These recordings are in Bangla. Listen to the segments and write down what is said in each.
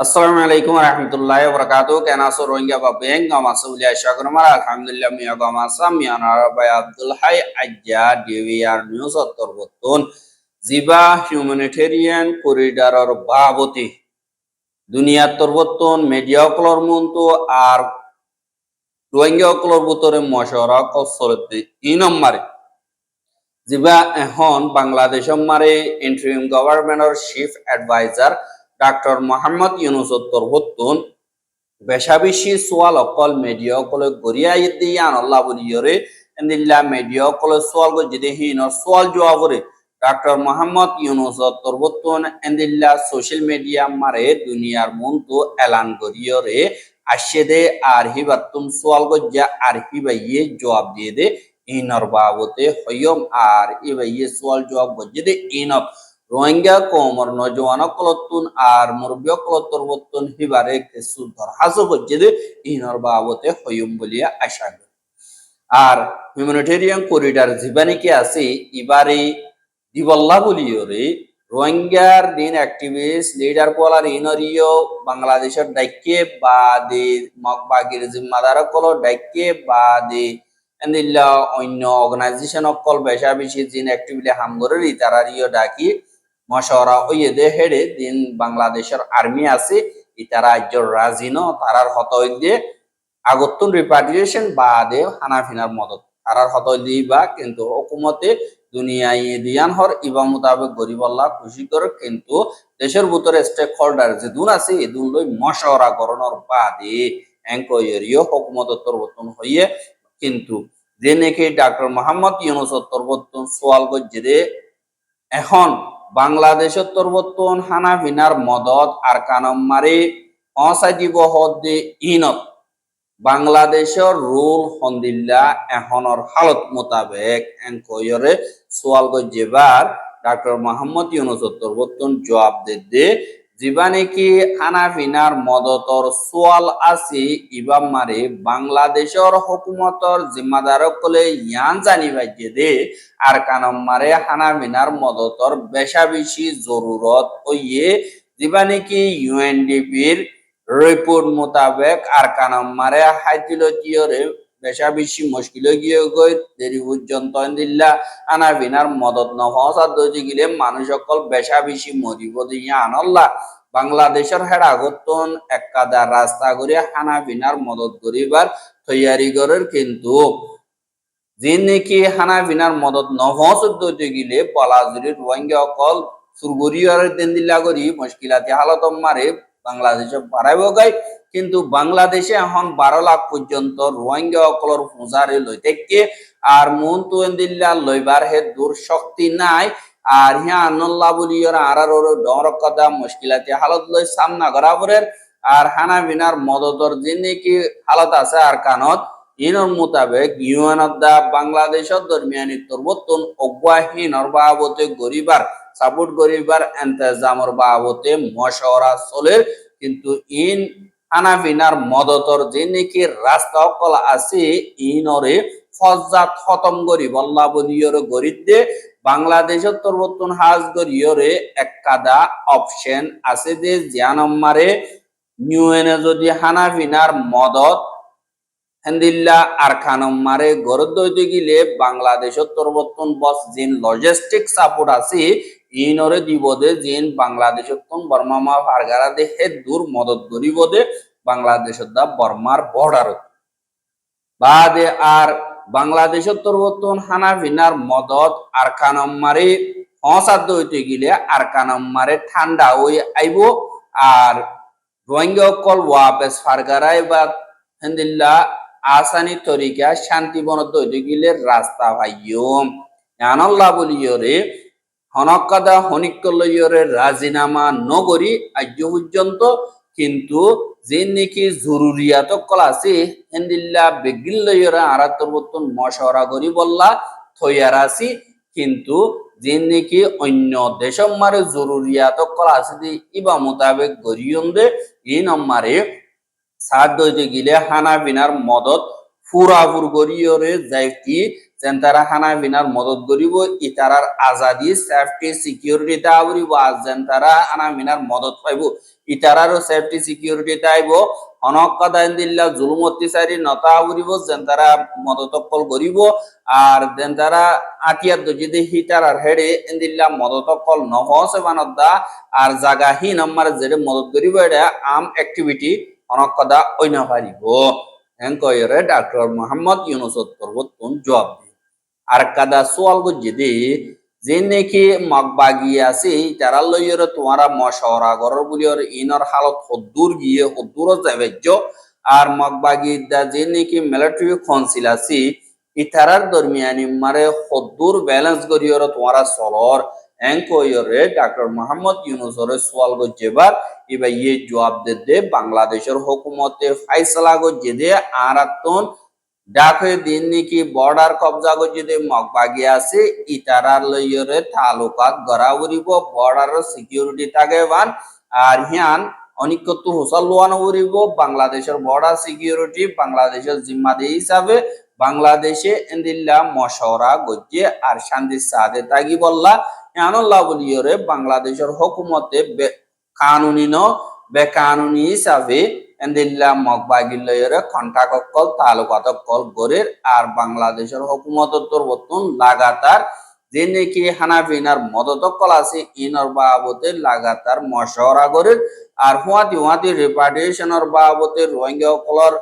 আসসালামু আলাইকুম রহমতুল্লাহ বরকাত কেন আছো রোহিঙ্গা বা বেঙ্গ মাসুলিয়া শাকরমার আলহামদুলিল্লাহ মিয়া গামাসা মিয়ানার ভাই আব্দুল হাই আজ্জা ডিভিআর নিউজ অন্তর্বর্তন জিবা হিউম্যানিটেরিয়ান করিডোরের বাবতি দুনিয়ার তর্বর্তন মিডিয়া অকলর মন্তু আর রোহিঙ্গা অকলর ভিতরে মশওয়ারা কসরতে নম্বরে জিবা এখন বাংলাদেশ মারে ইন্টারিম গভর্নমেন্টর chief adviser doctor Mohammad Yunus তর্বর্তন বেশাবেশি সোয়াল অকল মেডিয়া অকলে গড়িয়া দিয়ে আনল্লা বলিয়রে এন্দিল্লা মেডিয়া অকলে সোয়াল গজিদে হিনর সোয়াল জবাবরে ডক্টর মোহাম্মদ ইউনুস তর্বতন এন্দিল্লা সোশ্যাল মিডিয়া মারে দুনিয়ার মন্তু এলান গড়িয়রে আসে দে আর হিবাতুম সোয়াল গজ্জা আর হিবাইয়ে জবাব দিয়ে দে ইনর বাবতে হয়ম আর ইবাইয়ে সোয়াল জবাব গজ্জে ইনত রোহিঙ্গা কমর নজওয়ান কলতুন আর মুরব্বী কলতরবতুন হিবারে কিছু দরহাজ হচ্ছে ইনর বাবতে হইম বলিয়া আশা করি আর হিউম্যানিটেরিয়ান করিডোর জীবানিকে আছে ইবারে দিবল্লা বলিওরে রোহিঙ্গার দিন অ্যাক্টিভিস্ট লিডার পলার ইনরিও বাংলাদেশের ডাইকে বা দে মগবাগির জিম্মাদার কল ডাইকে বা দে এন্দিল্লা অন্য অর্গানাইজেশন অকল বেশা বেশি জিন অ্যাক্টিভিটি হামগরের ইতারারিও ডাকি মশওয়ারা হইয়ে দে হেডে দিন বাংলাদেশের আর্মি আছে ইতারা রাজ্যর রাজিন তারার হতই দিয়ে আগতুন রিপাট্রিয়েশন বা দে হানাফিনার মদত তারার হতই দিবা কিন্তু হুকুমতে দুনিয়ায় দিয়ান হর ইবা মোতাবেক গরিবল্লাহ খুশি করে কিন্তু দেশের ভিতরে স্টেক হোল্ডার যে দুন আছে এই দুন লই মশওয়ারা করণর বাদে এনকোয়ারিও হুকুমত তরবতন হইয়ে কিন্তু যে নাকি ডক্টর মোহাম্মদ ইউনুস তরবতন সোয়াল গজ্জে এখন বাংলাদেশের তরবতন হানাফিনার মদত আর কানম্মারে অসাজিব হদ্দে ইনত বাংলাদেশের রুল হন্দিল্লা এখনর হালত মোতাবেক এনকয়রে সোয়াল গজ্জেবার ডক্টর মোহাম্মদ ইউনুস তরবতন জবাব দে জীবানে কি হানাফিনার মদতর সোয়াল আছে ইবাম মারে বাংলাদেশের হুকুমতর জিম্মাদার কলে ইয়ান জানিবাই দে আর কানম মারে হানাফিনার মদতর বেশা বেশি জরুরত হইয়ে জীবানে কি ইউএনডিপির রিপোর্ট মোতাবেক আর কানম মারে হাইতিলতিয়রে বেশা বেশি মুশকিল গিয়ে গই দেরি পর্যন্ত দিল্লা আনাবিনার মদত নহসাদ দইতে গেলে মানুষ সকল বেশা বেশি মরিব দিয়া আনল্লা বাংলাদেশের হেড আগতন একাদা রাস্তা করে হানাবিনার মদত করিবার তৈয়ারি করার কিন্তু যে নাকি হানাবিনার মদত নহসদ দইতে গেলে পলাজুরি রোহিঙ্গা অকল সুরগুরিয়ার দিন দিল্লা করি মুশকিলাতি হালত মারে বাংলাদেশে বাড়াইব গাই কিন্তু বাংলাদেশে এখন 12 লাখ পর্যন্ত রোহিঙ্গা অকলর পূজারে লই থেকে আর মন তুয়েন্দিল্লা লইবার হে দূর শক্তি নাই আর হিয়া আনল্লা বলিয়র আর ডর কদা মুশকিলাতি হালত লই সামনা করাবরের আর হানাবিনার মদতর যে নাকি হালত আছে আর কানত ইনর মোতাবেক ইউএনঅফ দা বাংলাদেশের দরমিয়ানি তরবতন অগ্বাহীনর বাবতে গরিবার সাপোর্ট করিবার এন্তেজামর বাবতে মশওয়ারা চলের কিন্তু ইন হানাফিনার মদতর যে নাকি রাস্তা অকল আছে ইনরে ফজ্জাত খতম করি বল্লা বলিয়র গরিদে বাংলাদেশের তরবতন হাজ গরিয়রে একাদা অপশন আছে যে জিয়ানম্মারে নিউএনএ যদি হানাফিনার মদত হেন্দিল্লা আর খানম মারে গরদ দইতে গিলে বাংলাদেশের তরবতন বস জিন লজিস্টিক সাপোর্ট আছে ইনরে দিবদে জিন বাংলাদেশের তন বর্মা ফারগারা দে হে দূর মদত গরিবদে বাংলাদেশের দা বর্মার বর্ডার বাদে আর বাংলাদেশের তরবতন হানাফিনার মদত আর খানম মারে হসাদ হইতে গিলে আর খানম মারে ঠান্ডা ওই আইব আর রোহিঙ্গা কল ওয়াপেস ফারগারাই বা হেন্দিল্লা আসানি তরিকা শান্তি বনত গিলে রাস্তা ভাইয়ম আনল্লা বলিয়রে হনকাদা হনিকলয়রে রাজিনামা নগরী আজ পর্যন্ত কিন্তু যে নাকি জরুরিয়াত কল আছে হেন্দিল্লা বেগিল্লয়রে আরাতরবতন মশওয়ারা করি বললা থইয়ার আছি কিন্তু যে নাকি অন্য দেশম মারে জরুরিয়াত কল আছে দি ইবা মোতাবেক গরিয়ম দে এই নম্বরে সাত দইতে গিলে হানাবিনার মদত ফুরাফুর গরিয়রে যাই কি যেন তারা হানা বিনার মদত করিব ইতারার আজাদি সেফটি সিকিউরিটি তাবরিব আর যেন তারা হানা বিনার মদত পাইব ইতারারও সেফটি সিকিউরিটি তাইব অনক্কাদা ইন্দিল্লা জুলুম অত্যাচারী নতা উরিব যেন তারা মদতকল করিব আর যেন তারা আতিয়ার যদি হিটার আর হেডে ইন্দিল্লা মদতকল নহসে বানদা আর জাগাহীন আমার যেটা মদত করিব এটা আম অ্যাক্টিভিটি অনক্কাদা অইনা পারিব এনকয়রে ডক্টর মোহাম্মদ ইউনুস তরবতুন জবাব দিয়ে আর কাদা সোয়াল গজ্জিদি যে নাকি মগবাগি আছে তারা লইয়র তোমারা মশওয়ারা গরর বুলিয়র ইনর হালত হদ্দুর গিয়ে হদ্দুর যাবেজ্য আর মগবাগি দা যে নাকি মিলিটারি কাউন্সিল আছে ইতারার দরমিয়ানি মারে হদ্দুর ব্যালেন্স করিয়র তোমারা চলর এনকয়রে ডক্টর মোহাম্মদ ইউনুসর সোয়াল গজ্জেবার এবার ইয়ে জবাব দে বাংলাদেশের হুকুমতে ফাইসলা গজ্জে দে আরাতন ডাকে দিন নাকি বর্ডার কবজা গজ্জে মগবাগি আছে ইতারার লইয়রে তালুকাত গড়া উরিব বর্ডার সিকিউরিটি থাকে বান আর হিয়ান অনিকত্ব হোসাল লোয়ানো উরিব বাংলাদেশের বর্ডার সিকিউরিটি বাংলাদেশের জিম্মাদি হিসাবে বাংলাদেশে এন্দিল্লা মশওরা গজ্জে আর শান্তি সাদে তাগি বললা ইয়ানুল্লাহ বলিয়রে বাংলাদেশের হুকুমতে কানুনি ন বেকানুনি হিসাবে এন্দিল্লা মগবাগিল্লয়রে কন্টাকল তালুকাতকল গরের আর বাংলাদেশের হুকুমতের তরবতুন লাগাতার যে নাকি হানাফিনার মদতকল আছে ইনর বাবতে লাগাতার মশওরা গরের আর হুয়াতি রিপার্টিশনের বাবতে রোহিঙ্গা কলর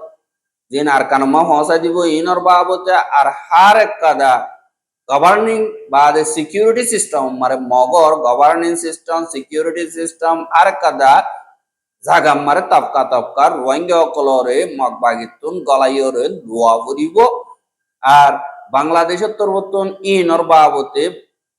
দিন আর কানমা হসা দিব ইনর বাবতে আর হার কাদা গভর্নিং বা সিকিউরিটি সিস্টেম মানে মগর গভর্নিং সিস্টেম সিকিউরিটি সিস্টেম আর কাদা জাগা মারে তপকা রোহিঙ্গা কলরে মগবাগিতুন গলাইয়রে দোয়া করিব আর বাংলাদেশের তরবতন ইনর বাবতে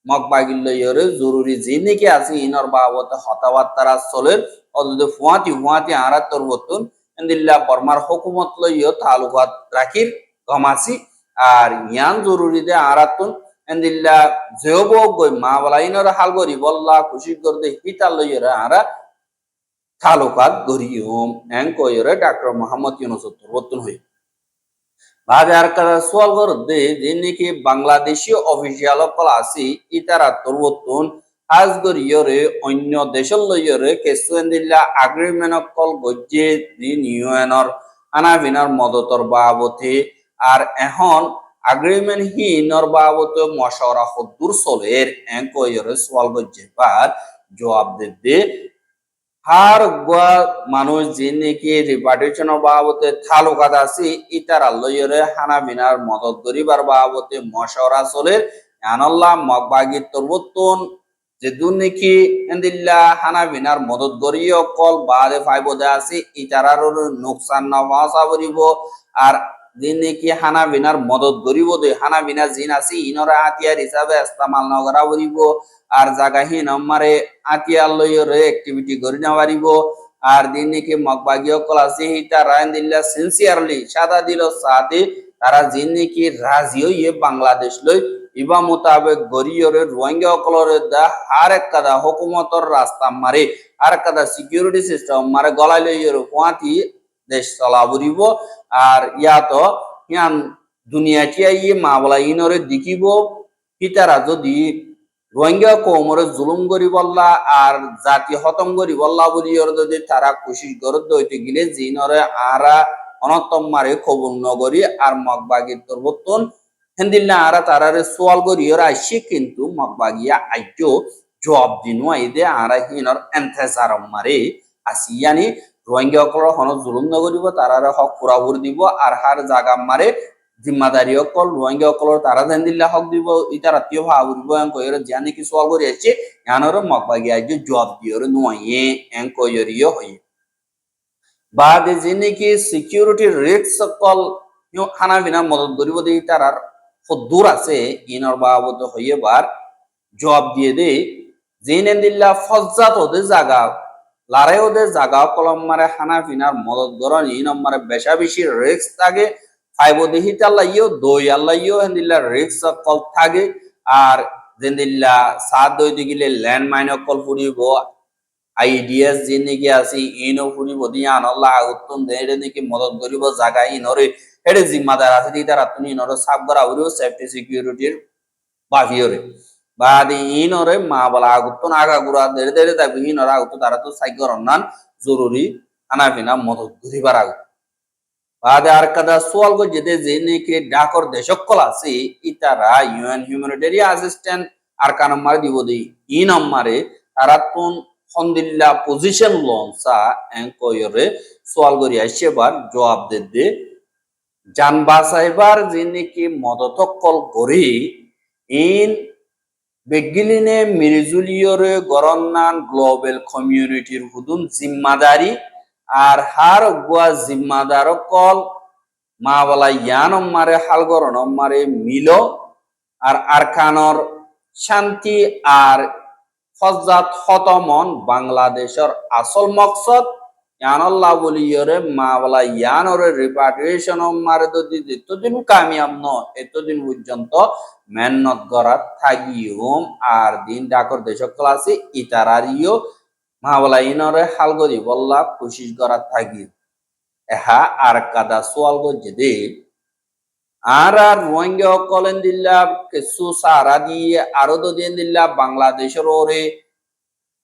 মগবাগিল্লয়রে জরুরি যে নাকি আছে ইনর বাবতে হতাবার্তারা চলের অদে ফুয়াতি আরা তরবতন এন্দিল্লা বর্মার হুকুমত লইয় তালুকাত রাখির গমাসি আর ইয়ান জরুরি দে আরাতুন এন্দিল্লা জেব গই মা বলাইনর হাল গরি বল্লা খুশি করতে হিতা লইয়রে আরা তালুকাত গরিয়ম এনকয়রে ডক্টর মোহাম্মদ ইউনুস তরবতুন হই বাজার কারা সোয়াল করতে যে নাকি বাংলাদেশীয় অফিসিয়াল কল আছে ইতারা তরবতুন আজগরিয়রে অন্য দেশের লইয়রে কেসুয়েন্দিল্লা আগ্রিমেন্ট কল গজ্জে দিন ইউএনর আনাবিনার মদতর বাবতে আর এখন আগ্রিমেন্ট হিনর বাবতে মশওরা হদ্দুর চলের এনকয়রে সোয়াল গজ্জে পার জবাব দে হার গোয়া মানুষ যে নাকি রিপার্টিশনের বাবতে তালুকাত আছে ইতারা লইয়রে হানাবিনার মদত করিবার বাবতে মশওরা চলের আনাল্লাহ মগবাগি তরবতুন যে দুর্নীতি এন্দিল্লা হানাবিনার মদত গরিয় কল বাদে ফাইবদে আছে ইতারার নোকসান নওয়াসা করিব আর দিন নাকি হানাবিনার মদত গরিব দে হানাবিনা জিন আছে ইনরা আতিয়ার হিসাবে ইস্তেমাল নগরা করিব আর জাগাহীন আমারে আতিয়ার লইরে অ্যাক্টিভিটি করি না পারিব আর দিন নাকি মগবাগিয় কল আছে ইতারা এন্দিল্লা সিনসিয়ারলি সাদা দিল সাথে তারা জিন নাকি রাজি হইয়ে বাংলাদেশ লই ইবা মোতাবেক গরিয়রে রোহিঙ্গা কলরে দা আর এক কাদা হুকুমতর রাস্তা মারে আর কাদা সিকিউরিটি সিস্টেম মারে গলাই লইয়ের ফুয়াতি দেশ চলাবরিব আর ইয়াত ইয়ান দুনিয়াটিয়া ইয়ে মা বলা ইনরে দেখিব পিতারা যদি রোহিঙ্গা কৌমরে জুলুম করি বললা আর জাতি হতম করি বললা বলি যদি তারা কোশিশ করে দইতে গেলে জিনরে আরা অনতম মারে কবুল নগরী আর মগবাগির তরবতন হেন্দিল্লা আরা তারারে সোয়াল করিয়র আইসি কিন্তু মগবাগিয়া আইজো জবাব দিনু আইদে আরা হিনর এন্তেজারম মারে আসিয়ানি রোহিঙ্গা অকল হন জুলুম নগরিব তারারে হক পুরাপুর দিব আর হার জাগা মারে জিম্মাদারি অকল রোহিঙ্গা অকলর তারা হেন্দিল্লা হক দিব ইতার আত্মীয় ভাবুরিব এং কইরে জানি কি সোয়াল করি আসছে ইয়ানর মগবাগিয়া আইজো জবাব দিয়র নুয়ে এং কইরিও হই বাদে যিনি কি সিকিউরিটি রিস্ক অকল হানাবিনা মদত করিব দি তারার দূর আছে ইনর বাবদ হইবার জবাব দিয়ে দে জিনেন্দিল্লা ফজ্জাত ওদের জাগা লারে ওদের জাগা কলম মারে হানাফিনার মদত গরণ ইন মারে বেশা বেশি রিস্ক থাকে ফাইব দেহি তাল্লাইও দই আল্লাইও হেন্দিল্লা রিস্ক কল থাকে আর জেন্দিল্লা সাত দই দিগিলে ল্যান্ড মাইন কল ফুরিব আইডিএস যে নাকি আছে ইনও ফুরিব দিয়া আনল্লাহ আগুতন দেরে নাকি মদত করিব জাগা ইনরে হেডে জিম্মাদার আছে দি তারা তুমি ইনর সাব করা উরিও সেফটি সিকিউরিটির বাহিরে বাদি ইনরে মা বলা আগুতো নাগা গুড়া দেড়ে দেড়ে তাই ইনরা আগুতো তারা তো সাইগর অন্যান জরুরি আনাফিনা মদত ঘুরিবার আগুত বাদে আর কাদা সোয়াল গো যেতে জেনে কে ডাকর দেশকল আছে ইতারা ইউএন হিউম্যানিটেরিয়ান অ্যাসিস্ট্যান্ট আর কানাম্মারে দিব দি ই নম্বরে তারা তুন হন্দিল্লা পজিশন লনসা এঙ্কয়রে সোয়াল গরি আসেবার জবাব দে জান বাসাইবার জেনে কি মদতকল গরি ইন বেগিলিনে মিরজুলিয়রে গরন্নান গ্লোবাল কমিউনিটির হুদুন জিম্মাদারি আর হার গুয়া জিম্মাদার কল মা বলা ইয়ান মারে হালগরন মারে মিলো আর আরকানর শান্তি আর ফজাত হতমন বাংলাদেশের আসল মকসদ ইয়ানল্লাহ বলিয়রে মা বলা ইয়ানরে রিপাট্রিয়েশন মারে যদি এতদিন কামিয়াব ন এতদিন পর্যন্ত মেহনত করার থাকিওম আর দিন ডাকর দেশক ক্লাসে ইতারারিও মা বলা ইনরে হালগরি বল্লা কোশিশ করার থাকি এহা আর কাদা সোয়াল গজে আর রোহিঙ্গা কলেন দিল্লা কিছু সারা দিয়ে আরো দিন দিল্লা বাংলাদেশের ওরে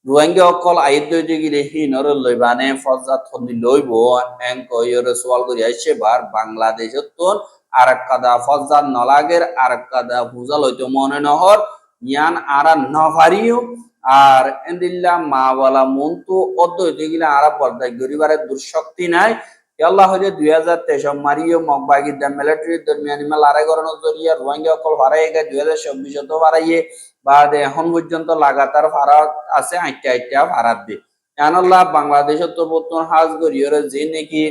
রোহিঙ্গা অকল আইদ্য গিলে হিনর লইবানে ফজাত হন্দি লইব এঙ্কয়রে সোয়াল করি আইছে বার বাংলাদেশের তোন আর কাদা ফজাত নলাগের আর কাদা বুঝা লইতে মনে নহর ইয়ান আরা নভারিও আর এন্দিল্লা মাওয়ালা মন্তু অদ্বৈত গিলে আরা পর্দায় গরিবারে দুঃশক্তি নাই আল্লাহ হইলে 2023 মারিও মগবাগি দা মিলিটারি দরমিয়ানি মেল আড়াই গরণ জরিয়া রোহিঙ্গা অকল হারাই গে 2026 তো হারাইয়ে বাদ এখন পর্যন্ত লাগাতার ভাড়া আছে 8টা ভাড়াত দি আল্লাহ বাংলাদেশের তো বর্তমান হাজ গরিয়রে যে নাকি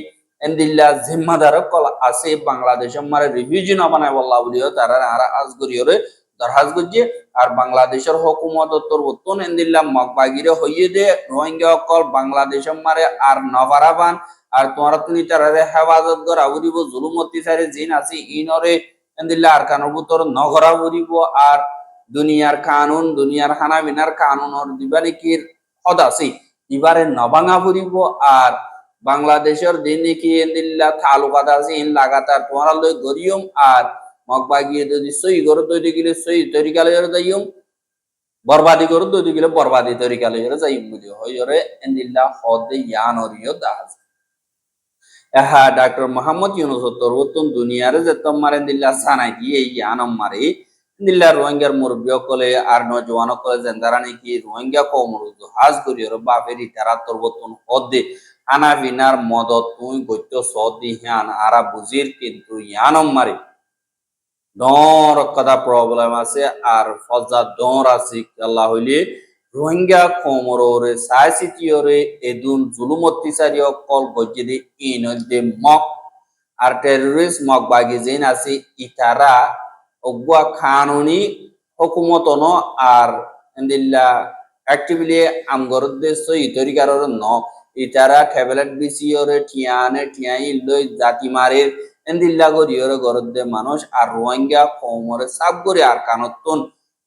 এন্দিল্লা জিম্মাদার কল আছে বাংলাদেশের মারে রিভিউজি না বানায় বল্লা বলিও তারা আর হাজ গরিয়রে দরহাজ গজ্জে আর বাংলাদেশের হুকুমত তোর বর্তমান এন্দিল্লা মগবাগিরে হইয়ে দে রোহিঙ্গা অকল বাংলাদেশের মারে আর নভারাবান আর তোমরা তুমি তারা হেফাজত করা উড়িব জুলুমতি সারে জিন আছে ইনরে এন্দিল্লা আর কানুর ভিতর নগরা উড়িব আর দুনিয়ার কানুন দুনিয়ার হানা বিনার কানুন ওর দিবানিকির হদ আছে এবারে নবাঙা ফুরিব আর বাংলাদেশের দিন কি এন্দিল্লা তালুকাত আছে ইন লাগাতার তোমরা লই গরিয়ম আর মগবাগিয়ে যদি সই গর তৈরি গেলে সই তরিকালে যাইম বরবাদি গর তৈরি গেলে বরবাদি তরিকালে যাইম বুঝি হইরে এন্দিল্লা হদ ইয়ানরিও দাস এহা ডাক্তার মোহাম্মদ ইউনুস তরবতুন দুনিয়ারে যে তোমারে দিল্লা সানাই দিয়ে ইয়ানম মারে দিল্লা রোহিঙ্গার মুরব্বী কলে আর নজওয়ান কলে জেন্দারা নাকি রোহিঙ্গা কমরুদ হাজ করিয়র বাপেরি তারা তরবতুন হদে আনা বিনার মদত তুই গত্য সদি হ্যান আরা বুজির কিন্তু ইয়ানম মারে ডর কথা প্রবলেম আছে আর ফজা ডর আছে আল্লাহ হইলে রোহিঙ্গা কমরোরে সাইসিটিওরে এদুন জুলুমত্তিসারি কল গজ্জে ইনদে মক আর টেররিস্ট মক বাগি যেন আছে ইতারা অগুয়া কানুনি হুকুমত ন আর এন্দিল্লা অ্যাক্টিভলি আমগরদে সই তরিকারর ন ইতারা ট্যাবলেট বিসিওরে ঠিয়ানে ঠিয়াই লই জাতি মারে এন্দিল্লা গরিয়রে গরদে মানুষ আর রোহিঙ্গা কমরে সাব করে আর কানতন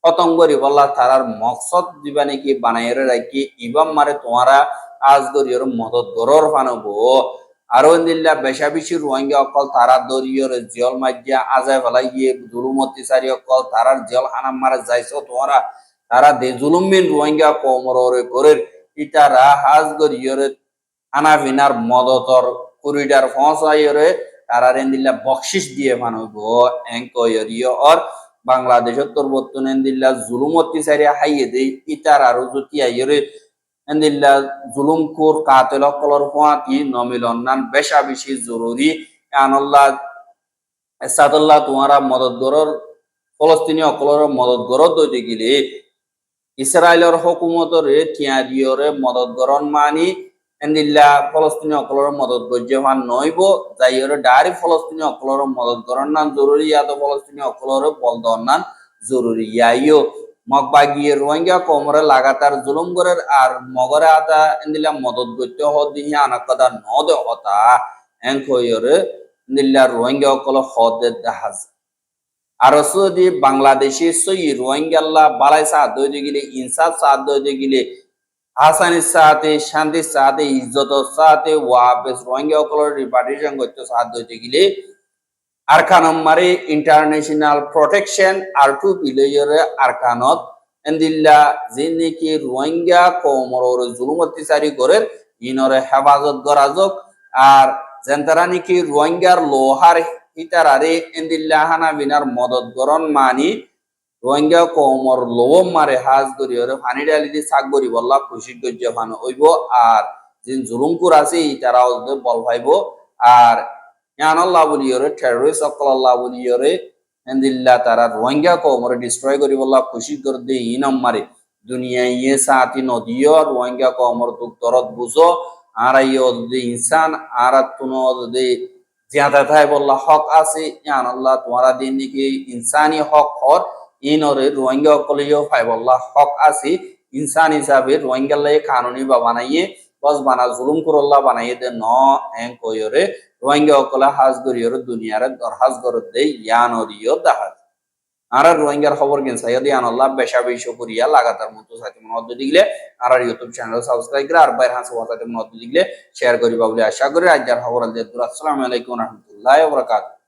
পতঙ্গরি বল্লা তারার মকসদ দিবা নাকি বানাইরে রাখি ইবাম মারে তোমারা আজ গরিয়র মদত গরর ফানবো আরো এন্দিল্লা বেশা বেশি রোহিঙ্গা অকল তারা দরিয়র জল মাজ্জা আজায় ফেলাইয়ে জুলুমতি সারি অকল তারার জল হানাম মারে যাইছো তোমারা তারা দে জুলুমিন রোহিঙ্গা কমরে করে ইতারা হাজ গরিয়র আনা ভিনার মদতর করিডার পৌঁছাইরে তারা এন্দিল্লা বকশিস দিয়ে ফানবো এঙ্কয়রিয় আর বাংলাদেশের তোর বর্তমান দিল্লা জুলুমতি সারি হাইয়ে দেই ইতার আরো জুতি আইরে দিল্লা জুলুম কোর কাতেল কলর ফাঁকি নমিলন নান বেশা বেশি জরুরি আনাল্লাহ সাদুল্লাহ তোমারা মদত গরর ফলস্তিনি অকলর মদত গরর দইতে গেলে ইসরায়েলের হুকুমতর ঠিয়া দিয়রে মদত গরন মানি এন্দিল্লা ফলস্তিনি অকলর মদত গজ্জে ফান নইব যাইরে ডাইরেক্ট ফলস্তিনি অকলর মদত গরন নান জরুরি ইয়াতো ফলস্তিনি অকলর বলদন নান জরুরি ইয়াইও মগবাগিয়ে রোহিঙ্গা কমরে লাগাতার জুলুম করে আর মগরে আতা এন্দিল্লা মদত গজ্জে হদিহি আনাকদা নদে হতা এঙ্কয়রে এন্দিল্লা রোহিঙ্গা অকল হদে দাহাজ আর যদি বাংলাদেশে সই রোহিঙ্গাল্লাহ বালাই সাহায্য হইতে গেলে ইনসাফ সাহায্য হইতে গেলে হাসানির সাথে শান্তির সাথে ইজ্জতের সাথে ওয়াপেস রোহিঙ্গা অকলের রিপার্টিশন করতে সাহায্য হইতে গেলে arkanam mari international protection artu bilayore arkanot endilla jiniki rohingya komoror zulumati sari gorer inore হেফাজত গরাজক আর জেন্তারানি কি রোহিঙ্গার লোহার হিতারারে এন্দিল্লা হানা বিনার মদত গরন মানি রোহিঙ্গা কোমর লোম মারে হাজ গরিয়রে পানি ডালি দি সাক গরি বল্লা খুশি গজ্জ ফান হইব আর জিন জুলুমকুর আছে তারা বল পাইব আর ইয়ানাল্লাহ বলিয়রে টেররিস্ট অকল্লাহ বলিয়রে এন্দিল্লা তারা রোহিঙ্গা কোমর ডিস্ট্রয় করি বল্লা খুশি কর দে ইনাম মারে দুনিয়া ইয়ে সাথী নদীয় রোহিঙ্গা কোমর তুক তরত বুঝো আর ইয়ে ইনসান আর তুনো জিয়াদা থাই বল্লা হক আছে ইয়ানাল্লাহ তোমারা দিন নাকি ইনসানি হক হর ইনরে রোহিঙ্গা কলিও ফাইবল্লাহ হক আছে ইনসান হিসাবে রোহিঙ্গা লাই কানুনি বা বানাইয়ে বস বানা জুলুম করল্লাহ বানাইয়ে দে ন এং কইরে রোহিঙ্গা কলা হাজ গরিয়র দুনিয়ারে দরহাজ গরত দে ইয়ানরিও দাহাজ আর রোহিঙ্গার খবর কেন সাইয়দ ইয়ানাল্লাহ বেশা বেশি করিয়া লাগাতার মতো সাথে মত দিগলে আর ইউটিউব চ্যানেল সাবস্ক্রাইব করে আর বাইরে হাসা সাথে মত দিগলে শেয়ার করিবা বলে আশা করি। আজ যার খবর আল আসসালামু আলাইকুম ওয়া রাহমাতুল্লাহি ওয়া বারাকাতুহু।